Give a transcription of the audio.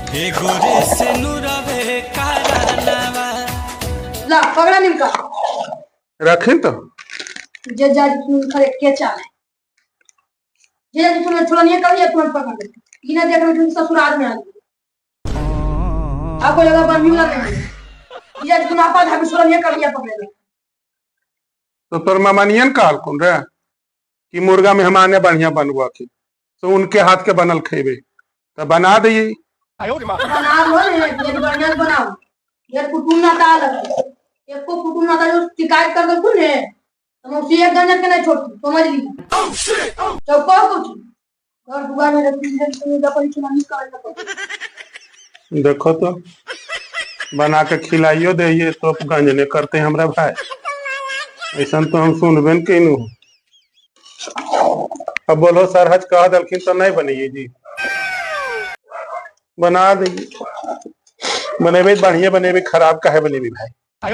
गोरे से नुरवे कारनावा ला पकड़ा निमका रखें तो जे जा खरे के चाल है जे जा तुम थोड़ा नहीं करिए तुम पकड़ ले इना देख रहे तुम ससुराल में आ गए आपको लगा बंदी लगा नहीं जे तुम आपा धाबी थोड़ा नहीं करिए पकड़ ले तो तोर मामानियन काल कौन रे कि मुर्गा मेहमान ने बढ़िया बनवा के तो उनके हाथ के बनल खेबे तो बना दिए बना लो ये बढ़िया बनाओ ये कुटुम ना ताल एक को कुटुम ना ताल जो शिकायत कर दो ने तुम उसी एक गंजन के नहीं छोड़ समझ ली चौको कुछ और दुआ में रखी है तुम जब परीक्षा नहीं कर देखो तो बना के खिलाइयो दे ये तो गंजने करते हैं हमरा भाई ऐसा तो हम सुनबे न कइनु अब बोलो सरहज कह दलखिन तो नहीं बनिए जी बना दी बनेबे बढ़िया बनेबे खराब काहे बनेबे भाई